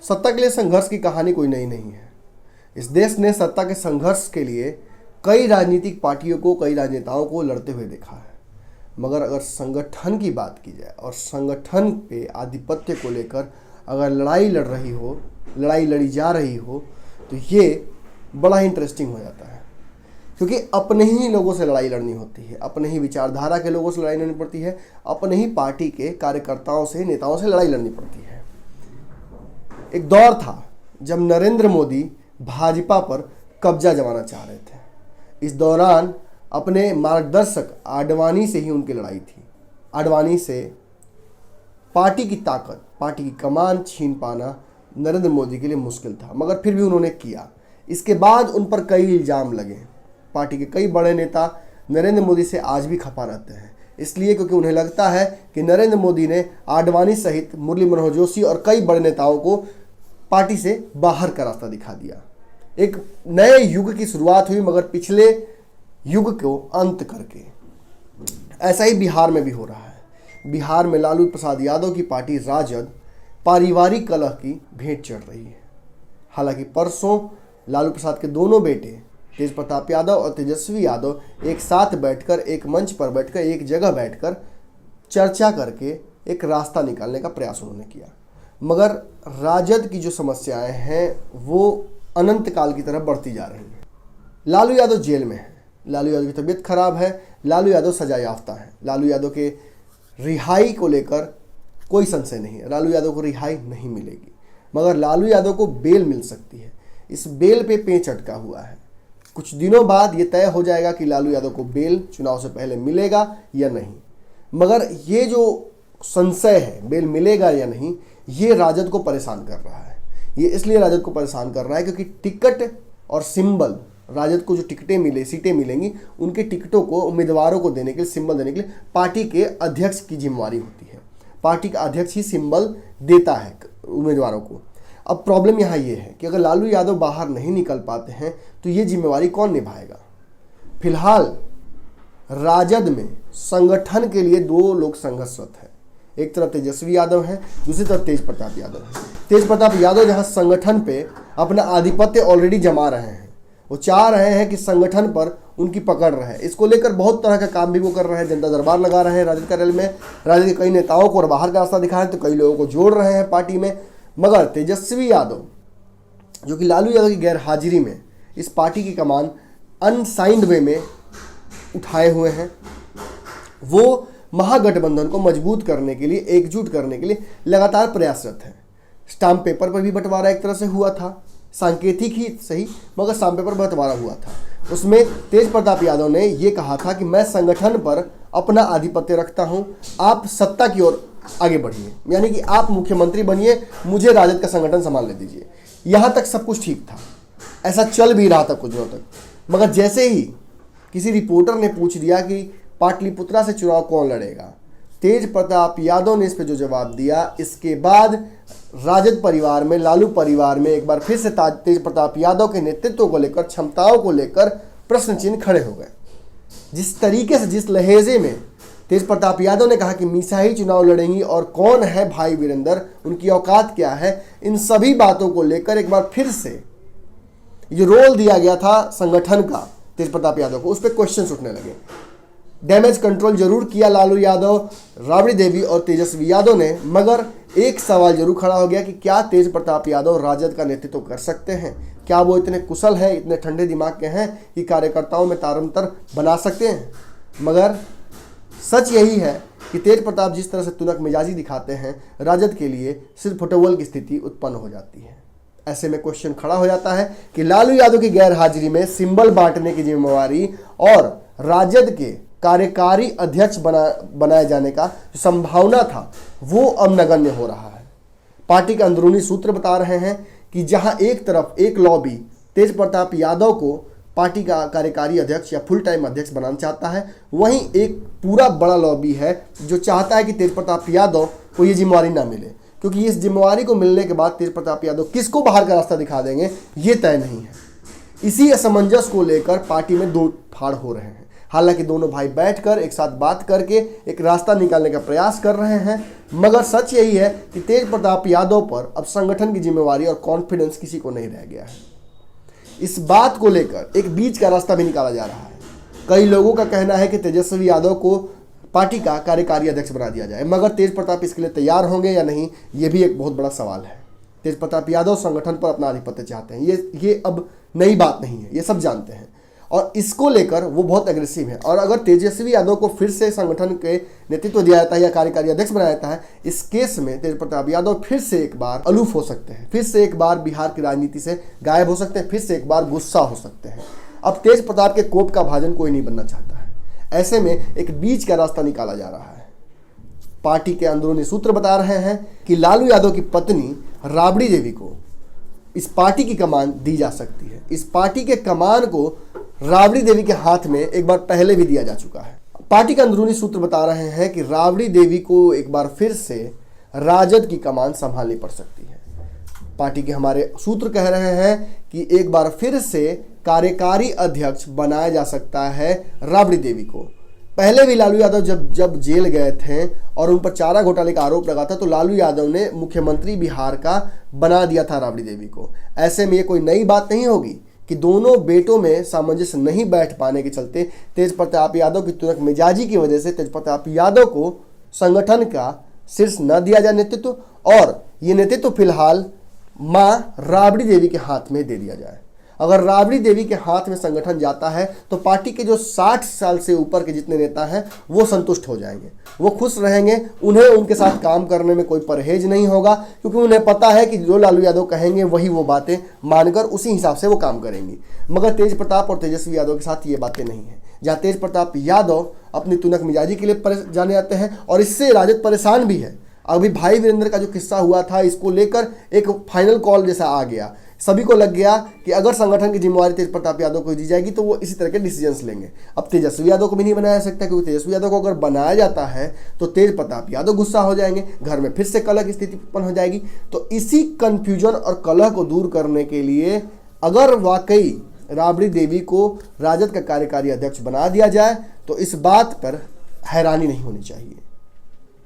सत्ता के लिए संघर्ष की कहानी कोई नई नहीं है। इस देश ने सत्ता के संघर्ष के लिए कई राजनीतिक पार्टियों को, कई राजनेताओं को लड़ते हुए देखा है। मगर अगर संगठन की बात की जाए और संगठन पे आधिपत्य को लेकर अगर लड़ाई लड़ी जा रही हो तो ये बड़ा ही इंटरेस्टिंग हो जाता है, क्योंकि अपने ही लोगों से लड़ाई लड़नी होती है, अपने ही विचारधारा के लोगों से लड़ाई लड़नी पड़ती है, अपने ही पार्टी के कार्यकर्ताओं से, नेताओं से लड़ाई लड़नी पड़ती है। एक दौर था जब नरेंद्र मोदी भाजपा पर कब्जा जमाना चाह रहे थे। इस दौरान अपने मार्गदर्शक आडवाणी से ही उनकी लड़ाई थी। आडवाणी से पार्टी की ताकत, पार्टी की कमान छीन पाना नरेंद्र मोदी के लिए मुश्किल था, मगर फिर भी उन्होंने किया। इसके बाद उन पर कई इल्ज़ाम लगे। पार्टी के कई बड़े नेता नरेंद्र मोदी से आज भी खफा रहते हैं, इसलिए क्योंकि उन्हें लगता है कि नरेंद्र मोदी ने आडवाणी सहित मुरली मनोहर जोशी और कई बड़े नेताओं को पार्टी से बाहर का रास्ता दिखा दिया। एक नए युग की शुरुआत हुई, मगर पिछले युग को अंत करके। ऐसा ही बिहार में भी हो रहा है। बिहार में लालू प्रसाद यादव की पार्टी राजद पारिवारिक कलह की भेंट चढ़ रही है। हालांकि परसों लालू प्रसाद के दोनों बेटे तेज प्रताप यादव और तेजस्वी यादव एक साथ बैठकर, एक मंच पर बैठकर, एक जगह बैठकर चर्चा करके एक रास्ता निकालने का प्रयास उन्होंने किया। मगर राजद की जो समस्याएं हैं वो अनंत काल की तरफ बढ़ती जा रही हैं। लालू यादव जेल में है, लालू यादव की तबीयत खराब है, लालू यादव सजा याफ्ता है। लालू यादव के रिहाई को लेकर कोई संशय नहीं है, लालू यादव को रिहाई नहीं मिलेगी, मगर लालू यादव को बेल मिल सकती है। इस बेल पे पेंच अटका हुआ है। कुछ दिनों बाद ये तय हो जाएगा कि लालू यादव को बेल चुनाव से पहले मिलेगा या नहीं। मगर ये जो संशय है बेल मिलेगा या नहीं, ये राजद को परेशान कर रहा है। ये इसलिए राजद को परेशान कर रहा है क्योंकि टिकट और सिंबल, राजद को जो सीटें मिलेंगी, उनके टिकटों को उम्मीदवारों को देने के लिए, सिंबल देने के लिए पार्टी के अध्यक्ष की जिम्मेवारी होती है। पार्टी का अध्यक्ष ही सिंबल देता है उम्मीदवारों को। अब प्रॉब्लम यहाँ ये है कि अगर लालू यादव बाहर नहीं निकल पाते हैं तो ये जिम्मेवारी कौन निभाएगा। फिलहाल राजद में संगठन के लिए दो लोग संघर्षरत हैं। एक तरफ तेजस्वी यादव हैं, दूसरी तरफ तेज प्रताप यादव हैं। तेज प्रताप यादव जहाँ संगठन पे अपना आधिपत्य ऑलरेडी जमा रहे हैं, वो चाह रहे हैं कि संगठन पर उनकी पकड़ रहे। इसको लेकर बहुत तरह का काम भी वो कर रहे हैं। जनता दरबार लगा रहे हैं राजद कार्यालय में, राजद के कई नेताओं को और बाहर का रास्ता दिखा रहे हैं, तो कई लोगों को जोड़ रहे हैं पार्टी में। मगर तेजस्वी यादव जो कि लालू यादव की गैर हाजिरी में इस पार्टी की कमान अनसाइंड वे में उठाए हुए हैं, वो महागठबंधन को मजबूत करने के लिए, एकजुट करने के लिए लगातार प्रयासरत हैं। स्टाम्प पेपर पर भी बंटवारा एक तरह से हुआ था, सांकेतिक ही सही, मगर स्टाम्प पेपर बंटवारा हुआ था। उसमें तेज प्रताप यादव ने ये कहा था कि मैं संगठन पर अपना आधिपत्य रखता हूं, आप सत्ता की ओर आगे बढ़िए, यानी कि आप मुख्यमंत्री बनिए, मुझे राजद का संगठन संभालने दीजिए। यहां तक सब कुछ ठीक था, ऐसा चल भी रहा था कुछ दिनों तक। मगर जैसे ही किसी रिपोर्टर ने पूछ दिया कि पाटलिपुत्रा से चुनाव कौन लड़ेगा, तेज प्रताप यादव ने इस पर जो जवाब दिया, इसके बाद राजद परिवार में, लालू परिवार में एक बार फिर से तेज प्रताप यादव के नेतृत्व को लेकर, क्षमताओं को लेकर प्रश्न चिन्ह खड़े हो गए। जिस तरीके से, जिस लहेजे में तेज प्रताप यादव ने कहा कि मीसा ही चुनाव लड़ेंगी और कौन है भाई वीरेंद्र, उनकी औकात क्या है, इन सभी बातों को लेकर एक बार फिर से ये रोल दिया गया था संगठन का तेज प्रताप यादव को, उस पर क्वेश्चन उठने लगे। डैमेज कंट्रोल जरूर किया लालू यादव, राबड़ी देवी और तेजस्वी यादव ने, मगर एक सवाल जरूर खड़ा हो गया कि क्या तेज प्रताप यादव राजद का नेतृत्व कर सकते हैं? क्या वो इतने कुशल हैं, इतने ठंडे दिमाग के हैं कि कार्यकर्ताओं में तारतम्य बना सकते हैं? मगर सच यही है कि तेज प्रताप जिस तरह से तुनक मिजाजी दिखाते हैं, राजद के लिए सिर्फ फुटबॉल की स्थिति उत्पन्न हो जाती है। ऐसे में क्वेश्चन खड़ा हो जाता है कि लालू यादव की गैर हाजिरी में सिंबल बांटने की जिम्मेवारी और राजद के कार्यकारी अध्यक्ष बनाए जाने का जो संभावना था वो अब नगण्य हो रहा है। पार्टी के अंदरूनी सूत्र बता रहे हैं कि जहां एक तरफ एक लॉबी तेज प्रताप यादव को पार्टी का कार्यकारी अध्यक्ष या फुल टाइम अध्यक्ष बनाना चाहता है, वहीं एक पूरा बड़ा लॉबी है जो चाहता है कि तेज प्रताप यादव को ये जिम्मेवारी ना मिले, क्योंकि इस जिम्मेवारी को मिलने के बाद तेज प्रताप यादव किसको बाहर का रास्ता दिखा देंगे ये तय नहीं है। इसी असमंजस को लेकर पार्टी में दो फाड़ हो रहे हैं। हालांकि दोनों भाई बैठकर एक साथ बात करके एक रास्ता निकालने का प्रयास कर रहे हैं, मगर सच यही है कि तेज प्रताप यादव पर अब संगठन की जिम्मेवारी और कॉन्फिडेंस किसी को नहीं रह गया है। इस बात को लेकर एक बीच का रास्ता भी निकाला जा रहा है। कई लोगों का कहना है कि तेजस्वी यादव को पार्टी का कार्यकारी अध्यक्ष बना दिया जाए, मगर तेज प्रताप इसके लिए तैयार होंगे या नहीं, ये भी एक बहुत बड़ा सवाल है। तेज प्रताप यादव संगठन पर अपना आधिपत्य चाहते हैं, ये अब नई बात नहीं है, ये सब जानते हैं और इसको लेकर वो बहुत एग्रेसिव है। और अगर तेजस्वी यादव को फिर से संगठन के नेतृत्व दिया जाता है या कार्यकारी अध्यक्ष बनाया जाता है, इस केस में तेज प्रताप यादव फिर से एक बार अलूफ हो सकते हैं, फिर से एक बार बिहार की राजनीति से गायब हो सकते हैं, फिर से एक बार गुस्सा हो सकते हैं। अब तेज प्रताप के कोप का भाजन कोई नहीं बनना चाहता है। ऐसे में एक बीच का रास्ता निकाला जा रहा है। पार्टी के अंदरूनी सूत्र बता रहे हैं कि लालू यादव की पत्नी राबड़ी देवी को इस पार्टी की कमान दी जा सकती है। इस पार्टी के कमान को राबड़ी देवी के हाथ में एक बार पहले भी दिया जा चुका है। पार्टी के अंदरूनी सूत्र बता रहे हैं कि राबड़ी देवी को एक बार फिर से राजद की कमान संभालनी पड़ सकती है। पार्टी के हमारे सूत्र कह रहे हैं कि एक बार फिर से कार्यकारी अध्यक्ष बनाया जा सकता है राबड़ी देवी को। पहले भी लालू यादव जब जेल गए थे और उन पर चारा घोटाले का आरोप लगा था, तो लालू यादव ने मुख्यमंत्री बिहार का बना दिया था राबड़ी देवी को। ऐसे में ये कोई नई बात नहीं होगी कि दोनों बेटों में सामंजस्य नहीं बैठ पाने के चलते तेज प्रताप यादव की तुरंत मिजाजी की वजह से तेज प्रताप यादव को संगठन का शीर्ष न दिया जाए नेतृत्व, और ये नेतृत्व फिलहाल मां राबड़ी देवी के हाथ में दे दिया जाए। अगर राबड़ी देवी के हाथ में संगठन जाता है तो पार्टी के जो 60 साल से ऊपर के जितने नेता हैं वो संतुष्ट हो जाएंगे, वो खुश रहेंगे। उन्हें उनके साथ काम करने में कोई परहेज नहीं होगा, क्योंकि उन्हें पता है कि जो लालू यादव कहेंगे वही वो बातें मानकर उसी हिसाब से वो काम करेंगी। मगर तेज प्रताप और तेजस्वी यादव के साथ ये बातें नहीं हैं। जहाँ तेज प्रताप यादव अपनी तुनक मिजाजी के लिए जाने जाते हैं और इससे राजद परेशान भी है। अभी भाई वीरेंद्र का जो किस्सा हुआ था, इसको लेकर एक फाइनल कॉल जैसा आ गया। सभी को लग गया कि अगर संगठन की जिम्मेवारी तेज प्रताप यादव को दी जाएगी तो वो इसी तरह के डिसीजंस लेंगे। अब तेजस्वी यादव को भी नहीं बनाया जा सकता, क्योंकि तेजस्वी यादव को अगर बनाया जाता है तो तेज प्रताप यादव गुस्सा हो जाएंगे, घर में फिर से कलह की स्थिति उत्पन्न हो जाएगी। तो इसी कंफ्यूजन और कलह को दूर करने के लिए अगर वाकई राबड़ी देवी को राजद का कार्यकारी अध्यक्ष बना दिया जाए तो इस बात पर हैरानी नहीं होनी चाहिए।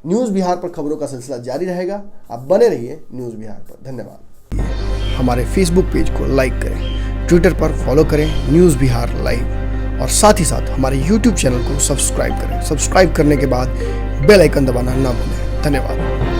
न्यूज़ बिहार पर खबरों का सिलसिला जारी रहेगा। आप बने रहिए न्यूज़ बिहार पर। धन्यवाद। हमारे फेसबुक पेज को लाइक करें, ट्विटर पर फॉलो करें न्यूज़ बिहार लाइव, और साथ ही साथ हमारे यूट्यूब चैनल को सब्सक्राइब करें। सब्सक्राइब करने के बाद बेल आइकन दबाना ना भूलें। धन्यवाद।